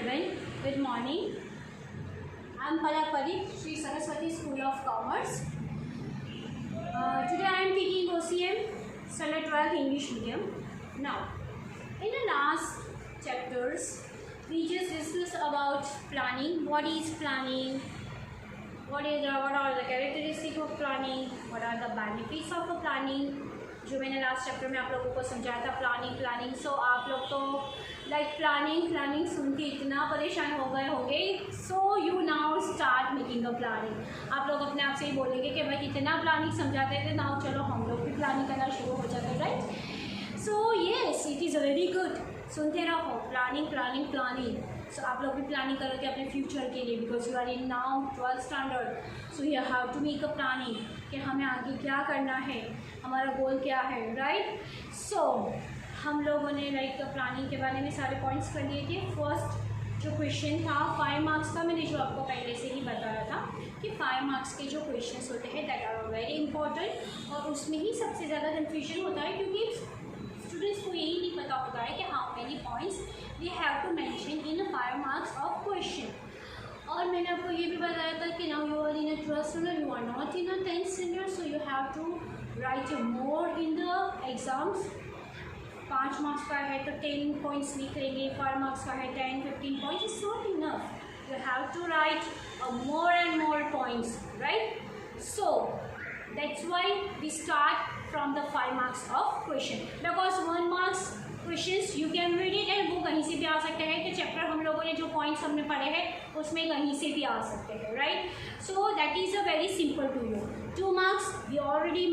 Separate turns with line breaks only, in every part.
children, good morning. I am Palak Parikh, Sri Saraswati School of Commerce. Today I am taking OCM Standard 12 English Medium. Now, in the last chapters, we just discussed about planning. What is planning? What are the characteristics of planning? What are the benefits of a planning? जो मैंने last chapter में आप लोगों को समझाया था planning. सो आप लोग तो प्लानिंग सुन के इतना परेशान हो गए होंगे. So you now start making a planning. आप लोग अपने आप से ही बोलेंगे कि भाई इतना प्लानिंग समझाते थे, नाउ चलो हम लोग भी प्लानिंग करना शुरू हो जाते हैं, right. So yes, it is very good. सुनते रहो प्लानिंग. सो आप लोग भी प्लानिंग करोगे अपने फ्यूचर के लिए, because you are in now 12th standard. So you have to make a planning कि हमें आगे क्या करना है, हमारा गोल क्या है, राइट. सो हम लोगों ने प्लानिंग के बारे में सारे पॉइंट्स कर लिए थे. फर्स्ट जो क्वेश्चन था 5 मार्क्स का, मैंने जो आपको पहले से ही बताया था कि 5 मार्क्स के जो क्वेश्चंस होते हैं दैट आर वेरी इंपॉर्टेंट, और उसमें ही सबसे ज़्यादा कन्फ्यूजन होता है क्योंकि स्टूडेंट्स को यही नहीं पता होता है कि how many points we have to mention in 5 marks of question. और मैंने आपको ये भी बताया था कि now you are in a 12th standard, you are not in a 10th standard, so you have to write more in the exams. 5 marks का है तो 10 पॉइंट्स लिख लेंगे, 5 मार्क्स का है 10-15 points. It's not enough. You have to write more and more points, right. So that's why we start from the 5 marks of question, because 1 marks questions you can read it and वो कहीं से भी आ सकते हैं. कि chapter हम लोगों ने जो पॉइंट्स हमने पढ़े हैं उसमें कहीं से भी आ सकते हैं, right. So that is a very simple to you. 2 marks ये ऑलरेडी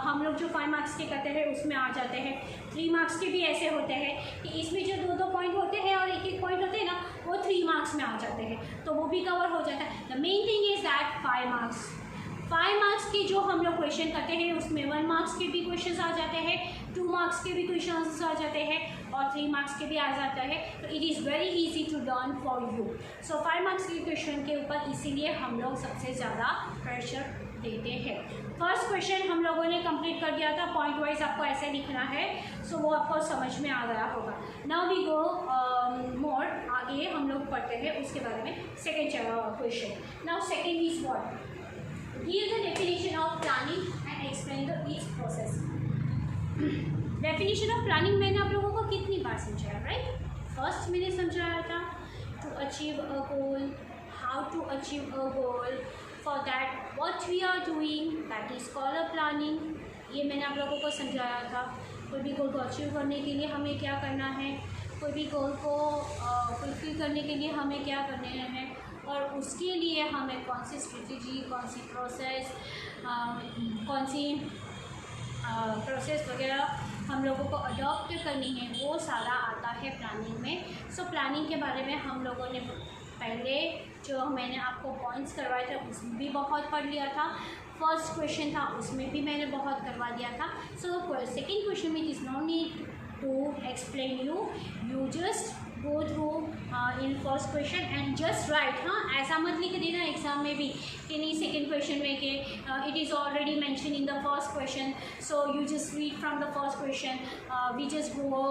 हम लोग जो 5 मार्क्स के करते हैं उसमें आ जाते हैं. 3 मार्क्स के भी ऐसे होते हैं कि इसमें जो 2-2 पॉइंट होते हैं और 1-1 पॉइंट होते हैं ना, वो 3 मार्क्स में आ जाते हैं, तो वो भी कवर हो जाता है. The main thing is that 5 marks के जो हम लोग क्वेश्चन करते हैं उसमें 1 मार्क्स के भी क्वेश्चंस आ जाते हैं, 2 मार्क्स के भी क्वेश्चंस आ जाते हैं और 3 मार्क्स के भी आ जाता है. तो it is very easy to learn for you. So 5 marks के क्वेश्चन के ऊपर इसीलिए हम लोग सबसे ज़्यादा प्रेशर देते हैं. फर्स्ट क्वेश्चन हम लोगों ने कंप्लीट कर दिया था. पॉइंट वाइज आपको ऐसे लिखना है, सो वो आपको समझ में आ गया होगा. नाउ वी गो मोर, आगे हम लोग पढ़ते हैं उसके बारे में. Second question. Now second is what? Give the definition of planning and explain the each process. Definition of planning मैंने आप लोगों को कितनी बार समझाया, राइट. फर्स्ट मैंने समझाया था to achieve a goal, how to achieve a goal, for that what we are doing, that is called a planning. ये मैंने आप लोगों को समझाया था. कोई भी गोल को अचीव करने के लिए हमें क्या करना है, कोई भी गोल को फुलफिल करने के लिए हमें क्या करने हैं, और उसके लिए हमें कौन सी स्ट्रेटजी, कौन सी प्रोसेस, वगैरह हम लोगों को अडॉप्ट करनी है, वो सारा आता है प्लानिंग में. सो प्लानिंग के बारे में हम लोगों ने पहले जो मैंने आपको पॉइंट्स करवाए थे उसमें भी बहुत पढ़ लिया था. फर्स्ट क्वेश्चन था उसमें भी मैंने बहुत करवा दिया था. सो सेकेंड क्वेश्चन में is no need to explain you just go through in first question and just write. हाँ, ऐसा मत लिख देना एग्जाम में भी कि नहीं सेकेंड क्वेश्चन में कि it is already mentioned in the first question, so you just read from the first question, we just go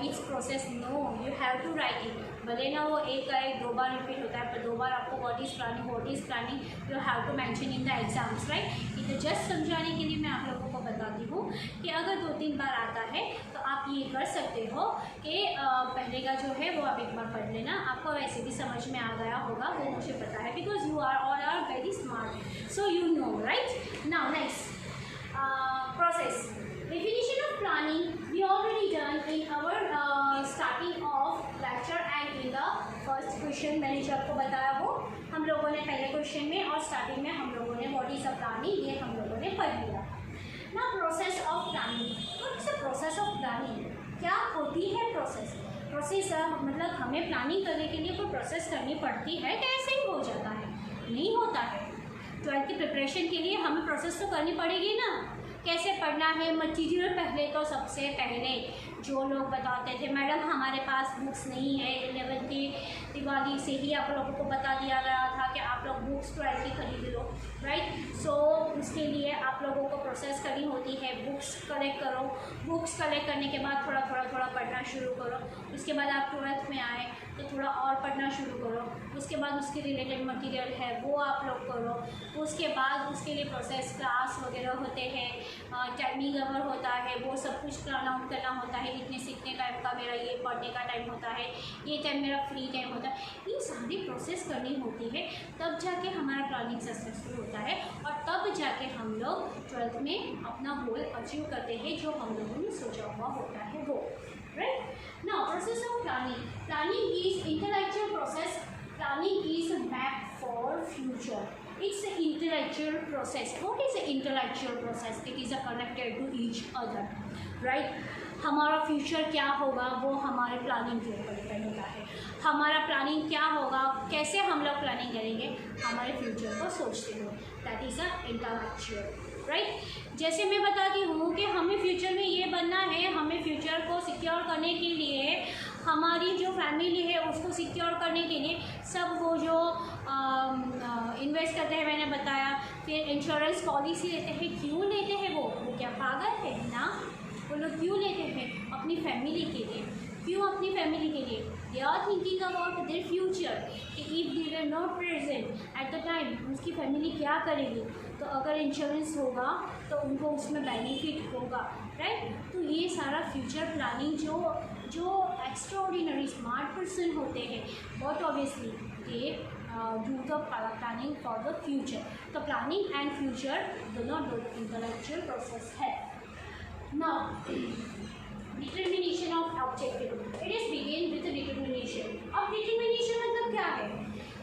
each process. No, you have to write it. भले ना वो एक 2 बार रिपीट होता है, पर 2 बार आपको what is planning you have to mention in the exams, right. तो just समझाने के लिए मैं आप लोगों को बताती हूँ कि अगर 2-3 बार आता है तो आप ये कर सकते हो कि पहले का जो है वो आप एक बार पढ़ लेना, आपको वैसे भी समझ में आ गया होगा, वो मुझे पता है, because you are all are very smart, so you know, right. Now next process. Definition of planning we already done in our starting of lecture and in the first question. मैंने जो आपको बताया वो हम लोगों ने पहले क्वेश्चन में और स्टार्टिंग में हम लोगों ने व्हाट इज अ प्लानिंग ये हम लोगों ने पढ़ लिया. ना process of planning. What is the process of planning? क्या होती है प्रोसेस? मतलब हमें प्लानिंग करने के लिए कोई प्रोसेस करनी पड़ती है कि ऐसे ही हो जाता है? नहीं होता है. 12th की प्रिपरेशन के लिए हमें प्रोसेस तो करनी पड़ेगी ना. कैसे पढ़ना है? मटीरियल पहले तो सबसे पहले जो लोग बताते थे मैडम हमारे पास बुक्स नहीं है, 11th की दिवाली से ही आप लोगों को बता दिया गया था कि आप लोग बुक्स 12th की खरीद लो, राइट। सो उसके लिए आप लोगों को प्रोसेस करनी होती है, बुक्स कलेक्ट करो, बुक्स कलेक्ट करने के बाद थोड़ा पढ़ना शुरू करो, उसके बाद आप 12th में आए तो थोड़ा और पढ़ना शुरू करो, उसके बाद उसके रिलेटेड मटेरियल है वो आप लोग करो, उसके बाद उसके लिए प्रोसेस क्लास वगैरह होते हैं, टाइमिंग अवर होता है, वो सब कुछ प्लान आउट करना होता है, इतने से इतने टाइम का मेरा ये पढ़ने का टाइम होता है, ये टाइम मेरा फ्री टाइम होता है, ये सारी प्रोसेस करनी होती है, तब जाके हमारा प्लानिंग सक्सेसफुल होता है और तब जाके हम लोग 12th में अपना गोल अचीव करते हैं जो हम लोगों ने सोचा हुआ होता है वो, right. Now process of planning is intellectual process, planning is a map for future, it's an intellectual process. What is an intellectual process? It is connected to each other, right? हमारा फ्यूचर क्या होगा वो हमारे planning के ऊपर depend होता है, हमारा प्लानिंग क्या होगा, कैसे हम लोग प्लानिंग करेंगे हमारे फ्यूचर को सोचते हुए, that is a intellectual, right. जैसे मैं बताती हूँ कि हमें फ्यूचर में ये बनना है, हमें फ्यूचर को सिक्योर करने के लिए हमारी जो फैमिली है उसको सिक्योर करने के लिए सब वो जो इन्वेस्ट करते हैं, मैंने बताया, फिर इंश्योरेंस पॉलिसी लेते हैं, क्यों लेते हैं वो क्या पागल है ना, वो लोग क्यों लेते हैं अपनी फैमिली के लिए, क्यों अपनी फैमिली के लिए, they are thinking about their future कि if they were not present at the time उसकी फैमिली क्या करेगी, तो अगर इंश्योरेंस होगा तो उनको उसमें बेनिफिट होगा, राइट। तो ये सारा फ्यूचर प्लानिंग जो एक्स्ट्राऑर्डिनरी स्मार्ट पर्सन होते हैं but obviously they do the planning for the future, तो प्लानिंग एंड फ्यूचर दोनों इंटेलेक्चुअल प्रोसेस है। Now determination of objective, it is begin with determination. अब डिटर्मिनेशन मतलब क्या है,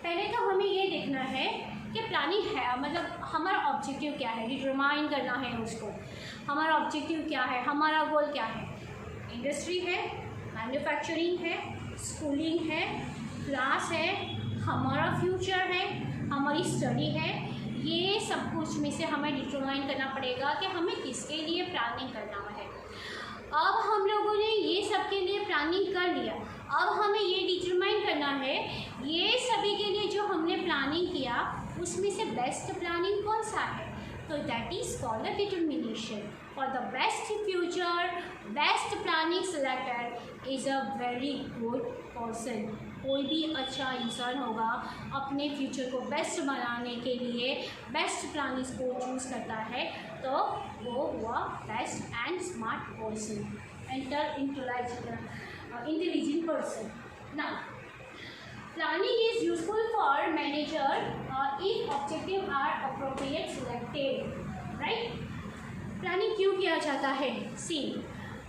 पहले तो हमें ये देखना है कि प्लानिंग है मतलब हमारा ऑब्जेक्टिव क्या है, डिटरमाइन करना है उसको, हमारा ऑब्जेक्टिव क्या है, हमारा गोल क्या है, इंडस्ट्री है, मैन्युफैक्चरिंग है, स्कूलिंग है, क्लास है, हमारा फ्यूचर है, हमारी स्टडी है, ये सब कुछ में से हमें डिटरमाइन करना पड़ेगा कि हमें किसके लिए प्लानिंग करना है। अब हम लोगों ने ये सब के लिए प्लानिंग कर लिया, अब हमें ये डिटरमाइन करना है ये सभी के लिए जो हमने प्लानिंग किया उसमें से बेस्ट प्लानिंग कौन सा है, तो that is called a determination. For the best future best planning selector is a very good person. कोई भी अच्छा इंसान होगा अपने फ्यूचर को बेस्ट बनाने के लिए बेस्ट प्लानिंग को चूज़ करता है तो वो हुआ best and smart person, intelligent person. Now planning is useful for manager if objective are appropriate selected, right? Planning क्यों किया जाता है, सी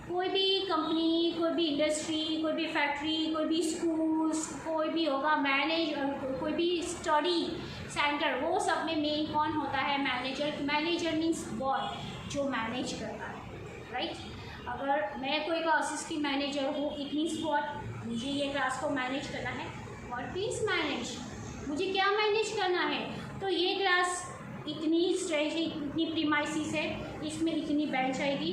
कोई भी कंपनी, कोई भी इंडस्ट्री, कोई भी फैक्ट्री, कोई भी स्कूल्स, कोई भी होगा कोई भी स्टडी सेंटर, वो सब में मेन कौन होता है, मैनेजर। मैनेजर मीन्स वॉट, जो मैनेज करता है, राइट। अगर मैं कोई का असिस्टेंट मैनेजर हूँ, इट मीन्स वॉट, मुझे ये क्लास को मैनेज करना है, व्हाट मीन्स मैनेज, मुझे क्या मैनेज करना है, तो ये क्लास इतनी स्ट्रेच है, इतनी प्रीमाइसिस है, इसमें इतनी बेंच आएगी,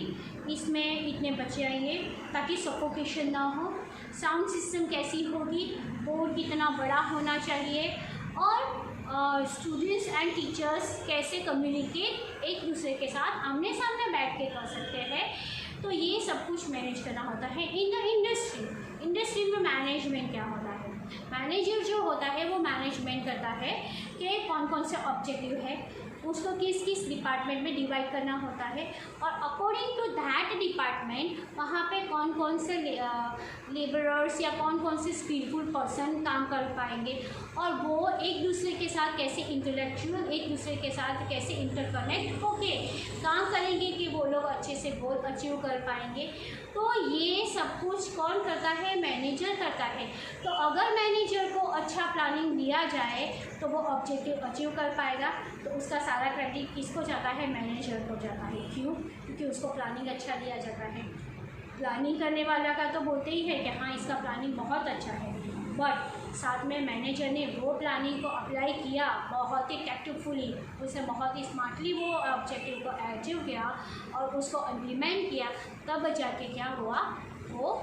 इसमें इतने बच्चे आएंगे ताकि सफोकेशन ना हो, साउंड सिस्टम कैसी होगी, बोर्ड कितना बड़ा होना चाहिए, और स्टूडेंट्स एंड टीचर्स कैसे कम्युनिकेट एक दूसरे के साथ आमने सामने बैठ के कर सकते हैं, तो ये सब कुछ मैनेज करना होता है। इन द इंडस्ट्री में मैनेजमेंट क्या होता है, मैनेजर जो होता है वो मैनेजमेंट करता है कि कौन कौन से ऑब्जेक्टिव है, उसको किस किस डिपार्टमेंट में डिवाइड करना होता है, और अकॉर्डिंग टू दैट डिपार्टमेंट वहाँ पे कौन कौन से लेबरर्स या कौन कौन से स्किलफुल पर्सन काम कर पाएंगे, और वो एक दूसरे के साथ कैसे इंटेलेक्चुअल एक दूसरे के साथ कैसे इंटरकनेक्ट होके काम करेंगे कि वो लोग अच्छे से गोल अचीव कर पाएंगे। तो ये सब कुछ कौन करता है, मैनेजर करता है। तो अगर मैनेजर को अच्छा प्लानिंग दिया जाए तो वो ऑब्जेक्टिव अचीव कर पाएगा, तो उसका सारा क्रेडिट किसको जाता है, मैनेजर को जाता है। क्यों, क्योंकि उसको प्लानिंग अच्छा दिया जाता है। प्लानिंग करने वाला का तो बोलते ही है कि हाँ इसका प्लानिंग बहुत अच्छा है, बट साथ में मैनेजर ने वो प्लानिंग को अप्लाई किया बहुत ही टैक्टफुली, उसे बहुत ही स्मार्टली वो ऑब्जेक्टिव को अचीव किया और उसको इम्प्लीमेंट किया, तब जाके क्या हुआ, वो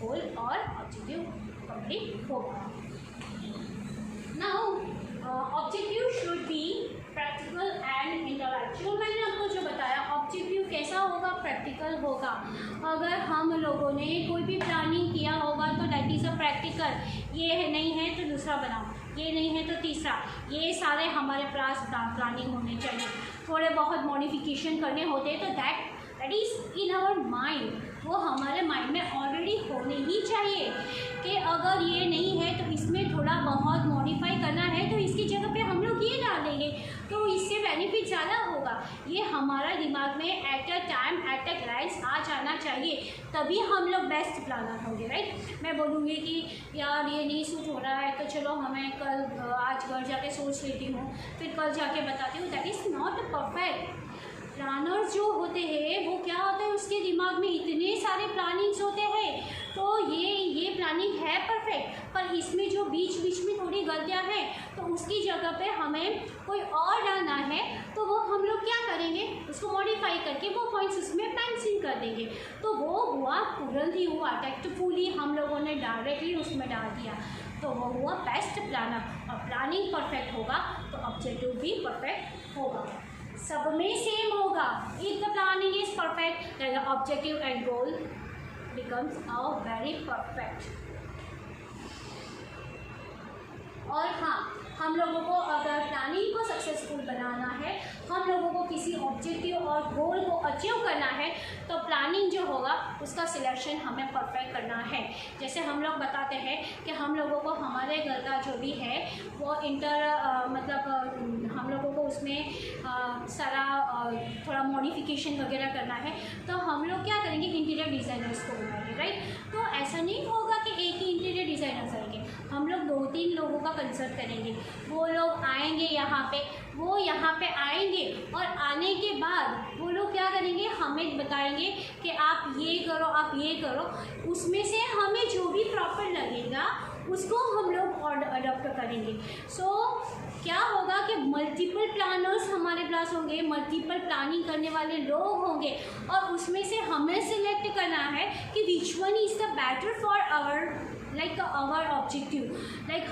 गोल और ऑब्जेक्टिव कंप्लीट होगा। Now objective should be practical and intellectual. मैंने आपको जो बताया ऑब्जेक्टिव कैसा होगा, प्रैक्टिकल होगा। अगर हम लोगों ने कोई भी प्लानिंग किया होगा तो दैट इज़ अ प्रैक्टिकल। ये नहीं है तो दूसरा बनाओ, ये नहीं है तो तीसरा, ये सारे हमारे पास प्लानिंग होने चाहिए। थोड़े बहुत मॉडिफिकेशन करने होते हैं तो that is in our mind, वो हमारे माइंड में ऑलरेडी होने ही चाहिए कि अगर ये नहीं है तो इसमें थोड़ा बहुत मॉडिफाई करना है तो इसकी जगह पे हम लोग ये डाल देंगे तो इससे बेनिफिट ज़्यादा होगा। ये हमारा दिमाग में at a time at a glance आ जाना चाहिए, तभी हम लोग बेस्ट प्लानर होंगे, राइट। मैं बोलूँगी कि यार ये नहीं सूट हो रहा है तो चलो हमें कल आज घर जाके सोच लेती हूँ, फिर कल जाके बताती हूँ, that is not perfect. Planners जो होते हैं वो क्या होता है, उसके दिमाग में इतने सारे प्लानिंग्स होते हैं तो ये प्लानिंग है परफेक्ट, पर इसमें जो बीच बीच में थोड़ी गलतियाँ हैं तो उसकी जगह पे हमें कोई और डालना है तो वो हम लोग क्या करेंगे, उसको मॉडिफाई करके वो पॉइंट्स उसमें पेंसिल कर देंगे। तो वो हुआ तुरंत ही हुआ टैक्टफुली हम लोगों ने डायरेक्टली उसमें डाल दिया तो वो हुआ बेस्ट प्लानर। और प्लानिंग परफेक्ट होगा तो ऑब्जेक्टिव भी परफेक्ट होगा, सब में सेम होगा। If the planning is perfect then the objective and goal becomes very perfect. और हाँ, हम लोगों को अगर प्लानिंग को सक्सेसफुल बनाना है, हम लोगों को किसी ऑब्जेक्टिव और गोल को अचीव करना है तो प्लानिंग जो होगा उसका सिलेक्शन हमें परफेक्ट करना है। जैसे हम लोग बताते हैं कि हम लोगों को हमारे घर का जो भी है वो हम लोगों को उसमें सारा थोड़ा मॉडिफिकेशन वगैरह करना है तो हम लोग क्या करेंगे, इंटीरियर डिज़ाइनर्स को बुलाएंगे, राइट। तो ऐसा नहीं होगा कि एक ही इंटीरियर डिज़ाइनर्स आएंगे, हम लोग 2-3 लोगों का कंसल्ट करेंगे। वो लोग आएंगे वो यहाँ पे आएंगे और आने के बाद वो लोग क्या करेंगे, हमें बताएंगे कि आप ये करो, आप ये करो। उसमें से हमें जो भी प्रॉपर लगेगा उसको हम लोग अडॉप्ट करेंगे। क्या होगा कि मल्टीपल प्लानर्स हमारे पास होंगे, मल्टीपल प्लानिंग करने वाले लोग होंगे और उसमें से हमें सिलेक्ट करना है कि which one is the better for our objective.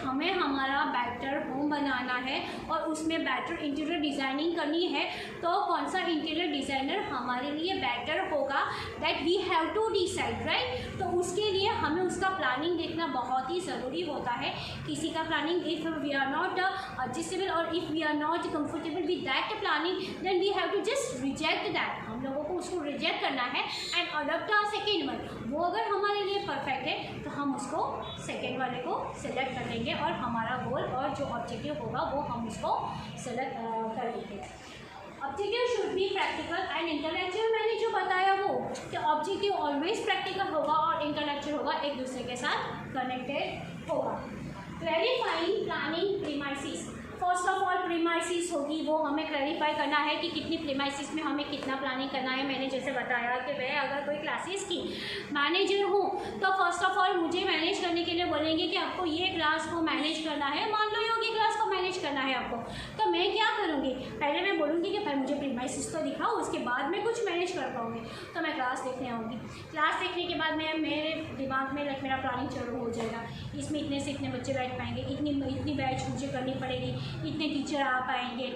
हमें हमारा बेटर होम बनाना है और उसमें बेटर इंटीरियर डिज़ाइनिंग करनी है तो कौन सा इंटीरियर डिज़ाइनर हमारे लिए बेटर होगा, that we have to decide, right. तो उसके लिए हमें उसका प्लानिंग देखना बहुत ही ज़रूरी होता है। किसी का planning if we are not adjustable और if we are not comfortable with that planning then we have to just reject that. हम लोगों को उसको रिजेक्ट करना है and adopt a second one. वो अगर हमारे लिए परफेक्ट है तो हम उसको सेकेंड वाले को सिलेक्ट कर लेंगे और हमारा गोल और जो ऑब्जेक्टिव होगा वो हम उसको सेलेक्ट कर लेंगे। Objective should be practical and intellectual. मैंने जो बताया वो कि ऑब्जेक्टिव ऑलवेज प्रैक्टिकल होगा और इंटेलेक्चुअल होगा, एक दूसरे के साथ कनेक्टेड होगा। Clarifying planning premises. First of all premises होगी, वो हमें क्लैरिफाई करना है कि कितनी प्रीमाइसिस में हमें कितना प्लानिंग करना है। मैंने जैसे बताया कि मैं अगर कोई क्लासेस की मैनेजर हूँ तो फर्स्ट ऑफ ऑल मुझे मैनेज करने के लिए बोलेंगे कि आपको ये क्लास को मैनेज करना है। मान लो योगी क्लास को मैनेज करना है आपको, तो मैं क्या करूँगी, पहले मैं बोलूँगी कि भाई मुझे प्रीमाइसिस तो दिखाओ, उसके बाद मैं कुछ मैनेज कर पाऊँगी। तो मैं क्लास देखने आऊँगी, क्लास देखने के बाद मेरे दिमाग में मेरा प्लानिंग शुरू हो जाएगा। इसमें इतने से इतने बच्चे बैठ पाएंगे, इतनी बैच मुझे करनी पड़ेगी, इतने टीचर आ पाएंगे,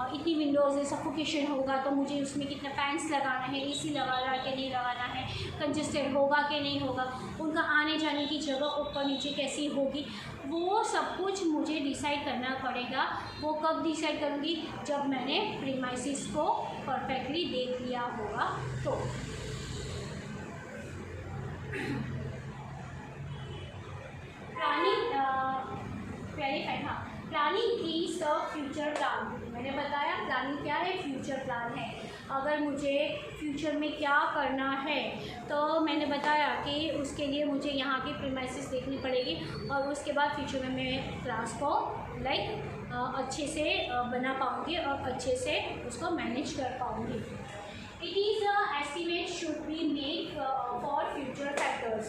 इतनी विंडोज़ सफोकेशन होगा तो मुझे उसमें कितना फैंस लगाना है, एसी लगाना है कि नहीं लगाना है, कंजस्टेड होगा कि नहीं होगा, उनका आने जाने की जगह ऊपर नीचे कैसी होगी, वो सब कुछ मुझे डिसाइड करना पड़ेगा। वो कब डिसाइड करूँगी, जब मैंने प्रीमाइसिस को परफेक्टली देख लिया होगा। तो प्लानिंग क्लैरिफाई, हाँ, planning is the future plan. मैंने बताया प्लानिंग क्या है, फ्यूचर प्लान है। अगर मुझे फ्यूचर में क्या करना है तो मैंने बताया कि उसके लिए मुझे यहाँ की प्रीमाइसिस देखनी पड़ेगी और उसके बाद फ्यूचर में मैं क्लास को अच्छे से बना पाऊँगी और अच्छे से उसको मैनेज कर पाऊँगी। It is a estimate should be made for future factors।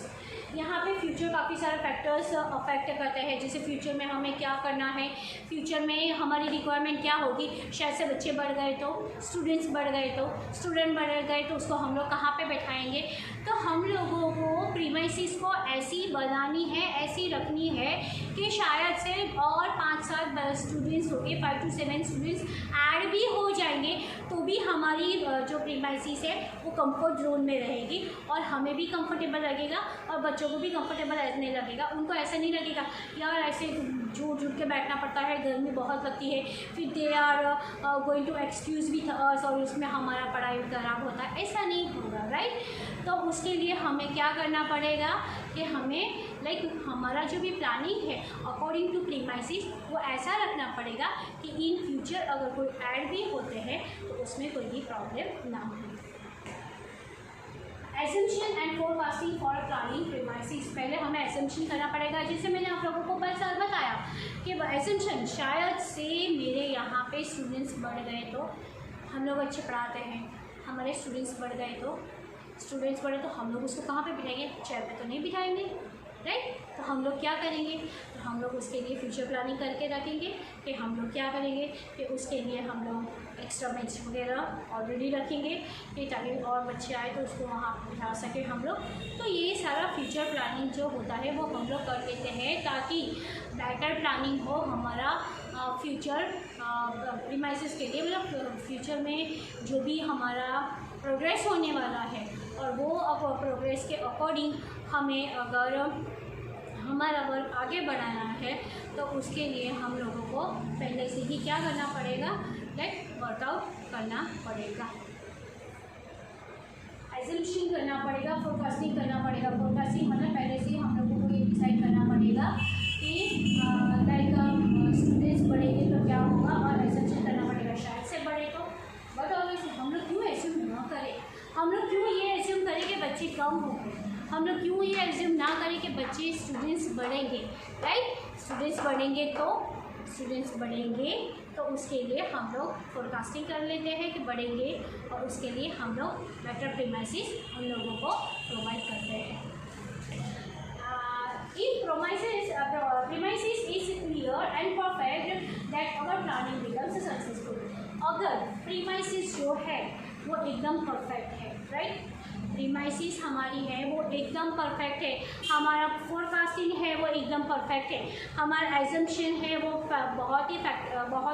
यहाँ पे फ्यूचर फ्यूचर काफ़ी सारे फैक्टर्स अफेक्ट करते हैं, जैसे फ्यूचर में हमें क्या करना है, फ्यूचर में हमारी रिक्वायरमेंट क्या होगी। शायद से बच्चे बढ़ गए तो, स्टूडेंट बढ़ गए तो उसको हम लोग कहाँ पे बैठाएंगे। तो हम लोगों को प्रीमाइसिस को ऐसी बनानी है, ऐसी रखनी है कि शायद से और 5-7 स्टूडेंट्स होंगे, 5 to 7 स्टूडेंट्स ऐड भी हो जाएंगे तो भी हमारी जो प्रीमाइसिस है वो कंफर्ट जोन में रहेगी और हमें भी कंफर्टेबल लगेगा और बच्चों को भी कंफर्टेबल नहीं लगेगा। उनको ऐसा नहीं लगेगा यार ऐसे झूठ के बैठना पड़ता है, गर्मी बहुत लगती है, फिर they are going to excuse with us और उसमें हमारा पढ़ाई खराब होता है, ऐसा नहीं होगा, राइट। तो उसके लिए हमें क्या करना पड़ेगा कि हमें हमारा जो भी प्लानिंग है अकॉर्डिंग टू प्रीमाइसिस वो ऐसा रखना पड़ेगा कि इन फ्यूचर अगर कोई ऐड भी होते हैं तो उसमें कोई भी प्रॉब्लम ना हो। Assumption and forecasting for planning premises, पहले हमें एजम्पशन करना पड़ेगा, जैसे मैंने आप लोगों को बताया कि एजम्पशन शायद से मेरे यहाँ पे स्टूडेंट्स बढ़ गए तो हम लोग अच्छे पढ़ाते हैं, हमारे स्टूडेंट्स बढ़ गए तो हम लोग उसको कहाँ पे बिठाएंगे, चेयर पे तो नहीं बिठाएंगे, राइट। तो हम लोग क्या करेंगे, तो हम लोग उसके लिए फ्यूचर प्लानिंग करके रखेंगे कि हम लोग क्या करेंगे कि उसके लिए हम लोग एक्स्ट्रा बेंच वगैरह ऑलरेडी रखेंगे कि ताकि और बच्चे आए तो उसको वहाँ बिठा सकें हम लोग। तो ये सारा फ्यूचर प्लानिंग जो होता है वो हम लोग कर लेते हैं ताकि बेटर प्लानिंग हो हमारा फ्यूचर प्रीमाइसिस के लिए, मतलब फ्यूचर में जो भी हमारा प्रोग्रेस होने वाला है और वो अब प्रोग्रेस के अकॉर्डिंग हमें अगर हमारा वर्क आगे बढ़ाना है तो उसके लिए हम लोगों को पहले से ही क्या करना पड़ेगा, वर्कआउट करना पड़ेगा, एजम्पशन करना पड़ेगा, फोरकास्टिंग करना पड़ेगा। फोरकास्टिंग मतलब पहले से हम लोगों को ये डिसाइड करना पड़ेगा कि स्टूडेंट्स बढ़ेंगे तो क्या होगा और एजम्पशन करना पड़ेगा शायद से बढ़े तो। बट ऑब्वियसली हम लोग क्यों एज्यूम ना करें, हम लोग क्यों ये एज्यूम करें कि बच्चे कम होंगे, हम लोग क्यों ये एज्यूम ना करें कि बच्चे स्टूडेंट्स बढ़ेंगे, राइट। स्टूडेंट्स बढ़ेंगे तो उसके लिए हम लोग फोरकास्टिंग कर लेते हैं कि बढ़ेंगे और उसके लिए हम लोग बेटर प्रीमाइसिस हम लोगों को प्रोवाइड करते हैं। If premises is clear and perfect, that our planning becomes successful. अगर प्रीमाइसिस जो है वो एकदम परफेक्ट है, राइट, प्रीमाइसिस हमारी है वो एकदम परफेक्ट है, हमारा फोरकास्टिंग है वो एकदम परफेक्ट है, हमारा एजम्पशन है वो बहुत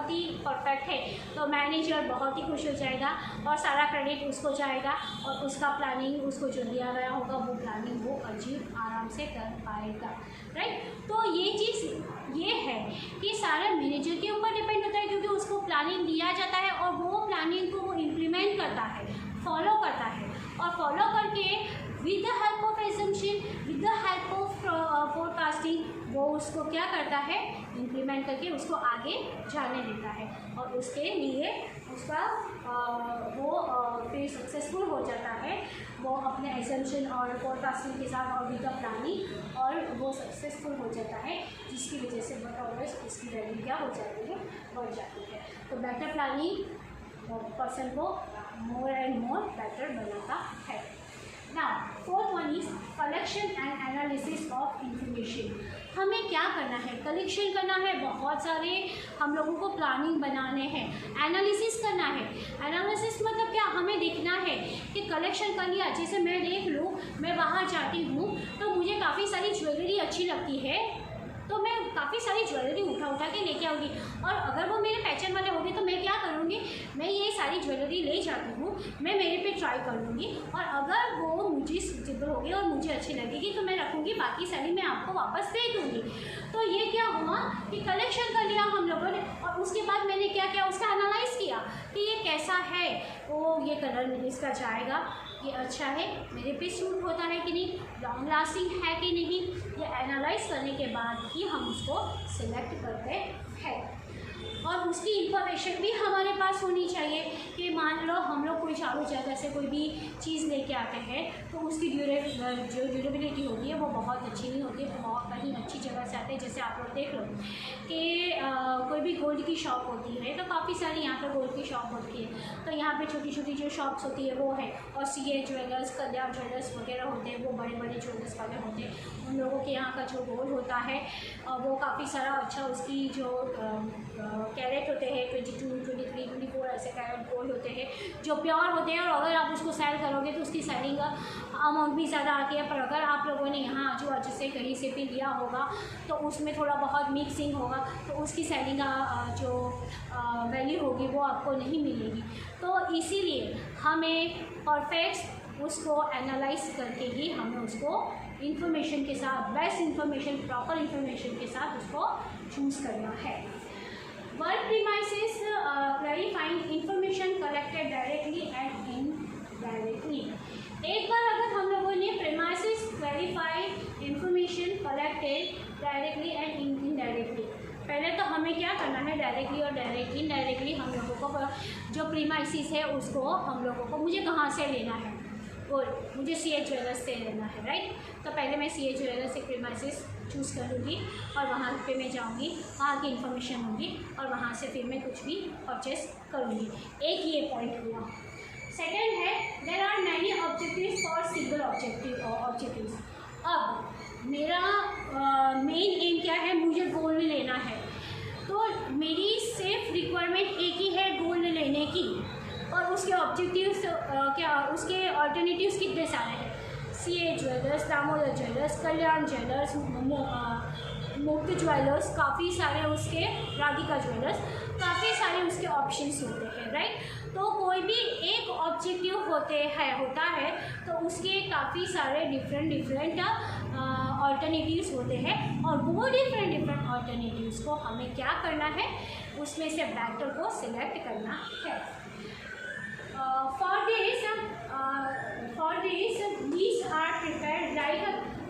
ही परफेक्ट है, तो मैनेजर बहुत ही खुश हो जाएगा और सारा क्रेडिट उसको जाएगा और उसका प्लानिंग उसको जो दिया गया होगा वो प्लानिंग वो अचीव आराम से कर पाएगा, राइट। तो ये चीज़ ये है कि सारा मैनेजर के ऊपर डिपेंड होता है क्योंकि उसको प्लानिंग दिया जाता है और वो प्लानिंग को वो इम्प्लीमेंट करता है, फॉलो करता है और फॉलो करके with the help of assumption, with the help of forecasting वो उसको क्या करता है, इम्प्लीमेंट करके उसको आगे जाने देता है और उसके लिए उसका वो फिर सक्सेसफुल हो जाता है, वो अपने एजम्पशन और फोरकास्टिंग के साथ और विद द प्लानिंग और वो सक्सेसफुल हो जाता है जिसकी वजह से ऑलवेज उसकी वैल्यू क्या हो जाती है, बढ़ जाती है। तो बेटर प्लानिंग पर्सन को मोर एंड मोर बेटर बनाता है। Now fourth one is collection and analysis of information. हमें क्या करना है, कलेक्शन करना है, बहुत सारे हम लोगों को प्लानिंग बनाने हैं, एनालिसिस करना है। एनालिसिस मतलब क्या, हमें देखना है कि कलेक्शन कर लिया, जैसे मैं देख लूँ मैं बाहर जाती हूँ तो मुझे काफ़ी सारी ज्वेलरी अच्छी लगती है तो मैं काफ़ी सारी ज्वेलरी उठा के लेके आऊँगी और अगर वो मेरे पहचान वाले होंगे तो मैं क्या करूँगी, मैं ये सारी ज्वेलरी ले जाती हूँ, मैं मेरे पे ट्राई कर लूँगी और अगर वो मुझे सूटेबल होगी और मुझे अच्छी लगेगी तो मैं रखूँगी, बाकी सारी मैं आपको वापस दे दूँगी। तो ये क्या हुआ कि कलेक्शन कर लिया हम लोगों ने और उसके बाद मैंने क्या किया, उसका एनालाइज़ किया कि ये कैसा है, वो ये कलर इसका जाएगा, ये अच्छा है, मेरे पे सूट होता है कि नहीं, लॉन्ग लास्टिंग है कि नहीं, ये एनालाइज करने के बाद ही हम उसको सिलेक्ट करते हैं। और उसकी इंफॉर्मेशन भी हमारे पास होनी चाहिए कि मान लो हम लोग कोई चालू जगह से कोई भी चीज़ लेके आते हैं तो उसकी जो ड्यूरेबिलिटी होती है वो बहुत अच्छी नहीं होती है, तो बहुत कहीं अच्छी जगह से आते हैं। जैसे आप लोग देख लो कि कोई भी गोल्ड की शॉप होती है तो काफ़ी सारी यहाँ पर गोल्ड की शॉप होती है, तो यहाँ पे छोटी छोटी जो शॉप्स होती है वो है, और CA ज्वेलर्स, कल्याण ज्वेलर्स वगैरह होते हैं, वो बड़े बड़े ज्वेलर्स वाले होते हैं। उन लोगों के यहाँ का जो गोल्ड होता है वो काफ़ी सारा अच्छा, उसकी जो कैरेट होते हैं 22, 23, 24 ऐसे कैरेट गोल्ड होते हैं जो प्योर होते हैं, और अगर आप उसको सेल करोगे तो उसकी सेलिंग अमाउंट भी ज़्यादा आती है। पर अगर आप लोगों ने यहाँ आजू बाजू से कहीं से भी लिया होगा तो उसमें थोड़ा बहुत मिक्सिंग होगा तो उसकी सेलिंग जो वैल्यू होगी वो आपको नहीं मिलेगी। तो इसीलिए हमें परफेक्ट उसको एनालाइज करके ही हमें उसको इंफॉर्मेशन के साथ, बेस्ट इंफॉर्मेशन, प्रॉपर इंफॉर्मेशन के साथ उसको चूज़ करना है। Work premises clarifying information collected directly and indirectly. एक बार अगर हम लोगों ने premises clarified information collected directly and indirectly, पहले तो हमें क्या करना है, डायरेक्टली और इनडायरेक्टली हम लोगों को जो प्रीमाइसेस है उसको हम लोगों को, मुझे कहाँ से लेना है, गोल्ड मुझे CA ज्वेलर्स से लेना है, राइट। तो पहले मैं CA ज्वेलर्स से प्रीमाइसेस चूज़ कर लूँगी और वहाँ पे मैं जाऊँगी, वहाँ की इन्फॉर्मेशन होगी और वहाँ से फिर मैं कुछ भी परचेस करूँगी। एक ये पॉइंट हुआ। सेकेंड है there are many objectives for single objectives. अब मेरा मेन एम क्या है, मुझे गोल्ड लेना है, तो मेरी सिर्फ रिक्वायरमेंट एक ही है गोल्ड लेने की, और उसके ऑब्जेक्टिव्स क्या, उसके ऑल्टरनेटिव्स कितने सारे हैं, CA ज्वेलर्स, दामोदर ज्वेलर्स, कल्याण ज्वेलर्स, मुक्त ज्वेलर्स, काफ़ी सारे उसके, राधिका ज्वेलर्स, काफ़ी सारे उसके ऑप्शंस होते हैं, राइट। तो कोई भी एक ऑब्जेक्टिव होता है तो उसके काफ़ी सारे डिफरेंट ऑल्टरनेटिव्स होते हैं, और वो डिफरेंट ऑल्टरनेटिव्स को हमें क्या करना है, उसमें से बेटर को सिलेक्ट करना है। For this these are prepared like,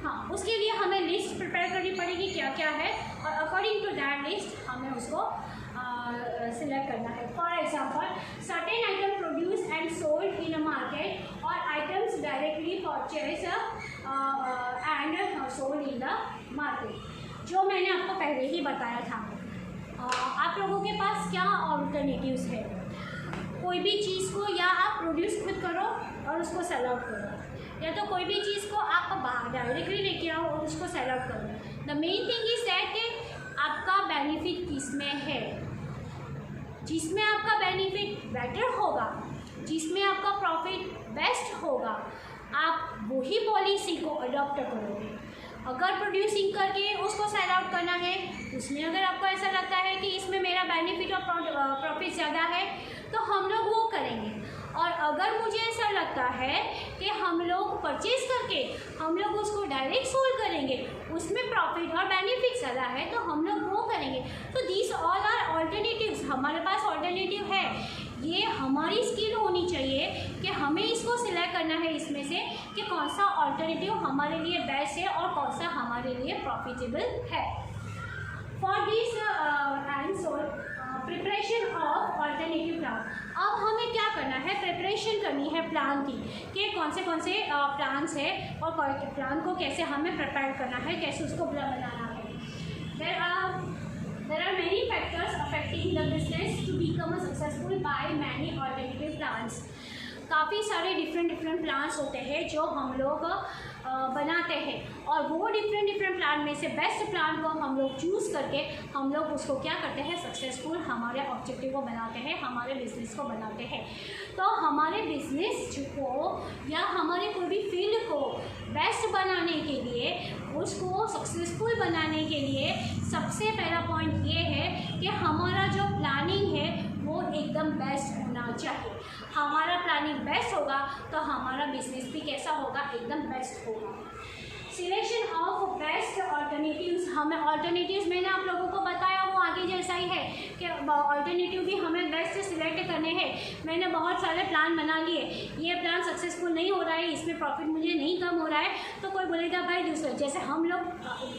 हाँ, उसके लिए हमें लिस्ट प्रिपेयर करनी पड़ेगी क्या क्या है, और अकॉर्डिंग टू दैट लिस्ट हमें उसको सिलेक्ट करना है। For example certain item produce and sold in a market, और items directly purchase and sold in the market, जो मैंने आपको पहले ही बताया था। आप लोगों के पास क्या ऑल्टरनेटिव्स है, कोई भी चीज़ को या आप प्रोड्यूस खुद करो और उसको सेल आउट करो, या तो कोई भी चीज़ को आप बाहर डायरेक्टली लेके आओ और उसको सेल आउट करो। The main thing is that कि आपका बेनिफिट किस में है, जिसमें आपका बेनिफिट बेटर होगा, जिसमें आपका प्रॉफिट बेस्ट होगा, आप वही पॉलिसी को अडॉप्ट करोगे। अगर प्रोड्यूसिंग करके उसको सेल आउट करना है, उसमें अगर आपको ऐसा लगता है कि इसमें मेरा बेनिफिट और प्रॉफिट ज़्यादा है तो हम लोग वो करेंगे। और अगर मुझे ऐसा लगता है कि हम लोग परचेज करके हम लोग उसको डायरेक्ट सोल्ड करेंगे, उसमें प्रॉफिट और बेनिफिट ज़्यादा है, तो हम लोग वो करेंगे। तो दीज ऑल आर ऑल्टरनेटिव्स, हमारे पास ऑल्टरनेटिव है। ये हमारी स्किल होनी चाहिए कि हमें इसको सिलेक्ट करना है इसमें से कि कौन सा ऑल्टरनेटिव हमारे लिए बेस्ट है और कौन सा हमारे लिए प्रॉफिटेबल है। For this and preparation of alternative plan, अब हमें क्या करना है, प्रिपरेशन करनी है प्लान की, कि कौन से प्लान्स है और प्लान को कैसे हमें प्रिपेयर करना है, कैसे उसको बनाना है। There are many factors affecting the business to become a successful by many alternative plans. काफ़ी सारे डिफरेंट प्लान्स होते हैं जो हम लोग बनाते हैं, और वो डिफरेंट प्लान में से बेस्ट प्लान को हम लोग चूज़ करके हम लोग उसको क्या करते हैं, सक्सेसफुल हमारे ऑब्जेक्टिव को बनाते हैं, हमारे बिजनेस को बनाते हैं। तो हमारे बिजनेस को या हमारे कोई भी फील्ड को बेस्ट बनाने के लिए, उसको सक्सेसफुल बनाने के लिए सबसे पहला पॉइंट ये है कि हमारा जो प्लानिंग है वो एकदम बेस्ट होना चाहिए। हमारा प्लानिंग बेस्ट होगा तो हमारा बिजनेस भी कैसा होगा, एकदम बेस्ट होगा। सिलेक्शन ऑफ बेस्ट ऑल्टरनेटिव्स, हमें ऑल्टरनेटिव्स मैंने आप लोगों को बताया वो आगे जैसा ही है कि ऑल्टरनेटिव भी हमें बेस्ट सिलेक्ट करने हैं। मैंने बहुत सारे प्लान बना लिए, ये प्लान सक्सेसफुल नहीं हो रहा है, इसमें प्रॉफिट मुझे नहीं कम हो रहा है, तो कोई बोलेगा भाई दूसरे जैसे हम लोग,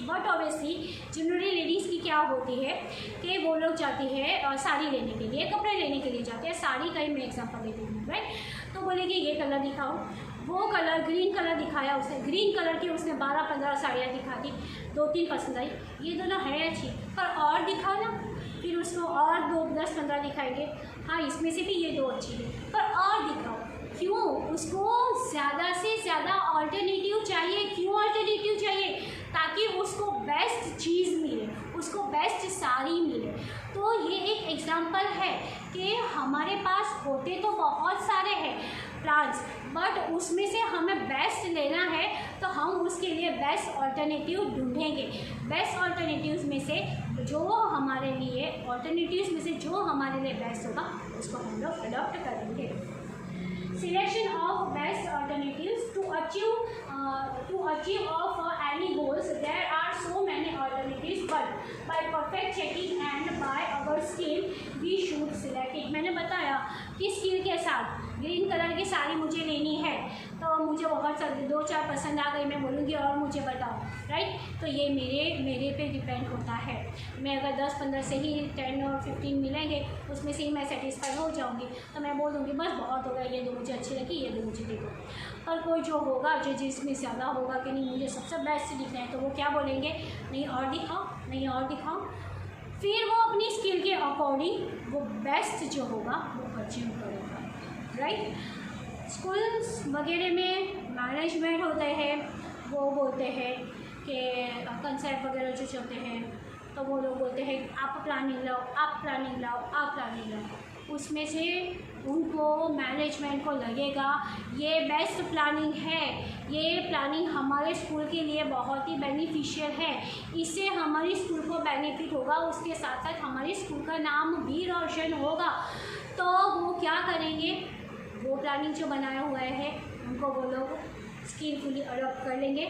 बट ऑब्वियसली जनरली लेडीज़ की क्या होती है कि वो लोग जाती है साड़ी लेने के लिए, कपड़े लेने के लिए जाते हैं। साड़ी का ही मैं एग्जाम्पल देती हूँ, राइट। तो बोलेगी ये कलर दिखाओ, वो कलर ग्रीन कलर दिखाया उसने, ग्रीन कलर की उसने 12-15 साड़ियाँ दिखा दी, 2-3 पसंद आई, ये दोनों है अच्छी पर और दिखाओ ना, फिर उसको और 10-15 दिखाएंगे, हाँ इसमें से भी ये 2 अच्छी है पर और दिखाओ। क्यों? उसको ज़्यादा से ज़्यादा ऑल्टरनेटिव चाहिए। क्यों ऑल्टरनेटिव चाहिए? ताकि उसको बेस्ट चीज़ मिले, उसको बेस्ट साड़ी मिले। तो ये एक एग्जांपल है कि हमारे पास होते तो बहुत सारे हैं प्लान्स, बट उसमें से हमें बेस्ट लेना है तो हम उसके लिए बेस्ट ऑल्टरनेटिव ढूंढेंगे। बेस्ट ऑल्टरनेटिव्स में से जो हमारे लिए बेस्ट होगा उसको हम लोग अडॉप्ट करेंगे। Selection of best alternatives to achieve of any goals. There are so many alternatives, but by perfect checking and by our skill we should select it. मैंने बताया कि स्किल के साथ ग्रीन कलर की साड़ी मुझे लेनी है तो मुझे बहुत सारी 2-4 पसंद आ गई, मैं बोलूँगी और मुझे बताओ, राइट। तो ये मेरे पे डिपेंड होता है। मैं अगर 10-15 से ही 10 और 15 मिलेंगे उसमें से ही मैं सेटिस्फाई हो जाऊँगी तो मैं बोल दूँगी बस बहुत हो गया, ये 2 मुझे अच्छी लगी, ये 2 मुझे देखो। और कोई जो होगा जो जिसमें ज़्यादा होगा कि नहीं मुझे सबसे बेस्ट दिखना है तो वो क्या बोलेंगे, नहीं और दिखाओ, नहीं और दिखाओ। फिर वो अपनी स्किल के अकॉर्डिंग वो बेस्ट जो होगा वो अचीव करेगा, राइट। स्कूल्स वगैरह में मैनेजमेंट होते हैं, वो बोलते हैं कि कंसेप्ट वगैरह जो चलते हैं तो वो लोग बोलते हैं आप प्लानिंग लाओ, आप प्लानिंग लाओ, आप प्लानिंग लाओ। उसमें से उनको मैनेजमेंट को लगेगा ये बेस्ट प्लानिंग है, ये प्लानिंग हमारे स्कूल के लिए बहुत ही बेनिफिशियल है, इससे हमारी स्कूल को बेनिफिट होगा, उसके साथ साथ हमारे स्कूल का नाम भी रोशन होगा। तो वो क्या करेंगे, वो प्लानिंग जो बनाया हुआ है उनको वो लोग स्किलफुली अडॉप्ट कर लेंगे।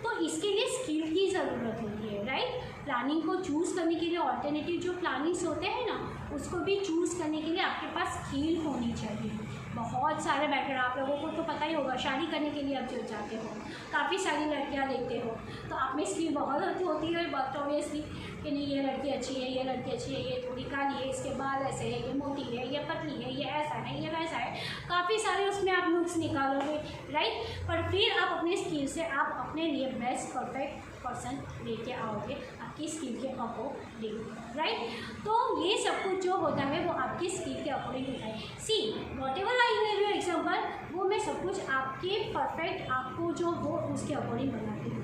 तो इसके लिए स्किल की ज़रूरत होती है, राइट। प्लानिंग को चूज़ करने के लिए ऑल्टरनेटिव जो प्लानिंग्स होते हैं ना उसको भी चूज़ करने के लिए आपके पास स्किल होनी चाहिए। बहुत सारे मैटर आप लोगों को तो पता ही होगा, शादी करने के लिए आप जो जाते हो काफ़ी सारी लड़कियां देखते हो तो आप में स्किल बहुत होती है, बट ऑब्वियसली कि नहीं ये लड़की अच्छी है, ये लड़की अच्छी है, ये थोड़ी काली है, इसके बाल ऐसे है, ये मोटी है, ये पतली है, ये ऐसा है, ये वैसा है, काफ़ी सारे उसमें आप नुक्स निकालोगे, राइट। पर फिर आप अपने स्किल से आप अपने लिए बेस्ट परफेक्ट पर्सन लेके आओगे आपकी स्किल के अकॉर्डिंग, राइट। तो ये सब कुछ जो होता है वो आपकी स्किल के अकॉर्डिंग होता है। See what ever I give you example, वो मैं सब कुछ आपके परफेक्ट आपको जो हो उसके अकॉर्डिंग बनाती हूँ।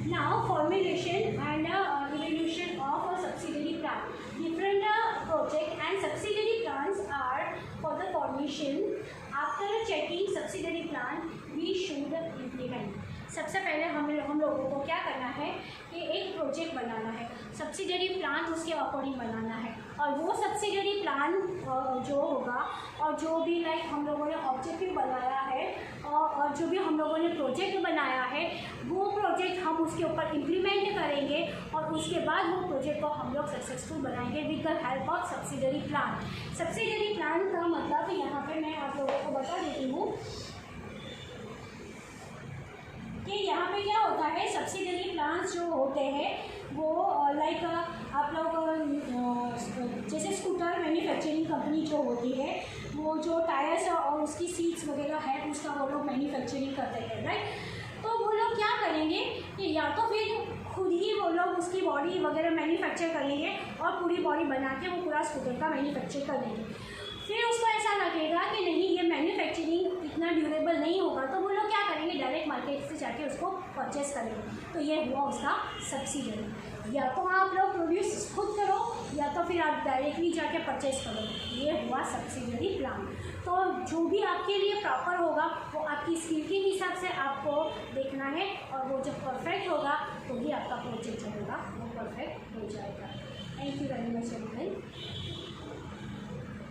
Now formulation and evolution of a subsidiary plan. Different project and subsidiary plans are for the formation. After checking subsidiary plan we should implement. सबसे पहले हम लोगों को क्या करना है कि एक प्रोजेक्ट बनाना है, सब्सिडरी प्लान उसके अकॉर्डिंग बनाना है, और वो सब्सिडरी प्लान जो होगा और जो भी लाइक हम लोगों ने ऑब्जेक्टिव बनाया है और जो भी हम लोगों ने प्रोजेक्ट बनाया है वो प्रोजेक्ट हम उसके ऊपर इम्प्लीमेंट करेंगे और उसके बाद वो प्रोजेक्ट को हम लोग सक्सेसफुल बनाएंगे with the help of subsidiary plan. Subsidiary plan का मतलब यहाँ पे मैं आप लोगों को बता देती हूँ कि यहाँ पे क्या होता है, सब्सिडरी प्लान्स जो होते हैं वो लाइक आप लोग जैसे स्कूटर मैन्युफैक्चरिंग कंपनी जो होती है वो जो टायर्स और उसकी सीट्स वगैरह है उसका वो लोग मैन्युफैक्चरिंग करते हैं, राइट। तो वो लोग क्या करेंगे कि या तो फिर खुद ही वो लोग उसकी बॉडी वगैरह मैन्युफैक्चर करेंगे और पूरी बॉडी बना के वो पूरा स्कूटर का मैन्युफैक्चर कर देंगे। फिर उसको ऐसा लगेगा कि नहीं ये मैन्युफैक्चरिंग इतना ड्यूरेबल नहीं होगा तो वो लोग क्या करेंगे, डायरेक्ट मार्केट से जाके उसको परचेस करेंगे। तो ये हुआ उसका सब्सिडरी। या तो आप लोग प्रोड्यूस खुद करो या तो फिर आप डायरेक्टली जाके परचेस करो, ये हुआ सब्सिडरी प्लान। तो जो भी आपके लिए प्रॉपर होगा वो आपकी स्किल के हिसाब से आपको देखना है और वो जब परफेक्ट होगा तो भी आपका प्रोजेक्ट जो होगा वो परफेक्ट हो जाएगा। Thank you very much everyone.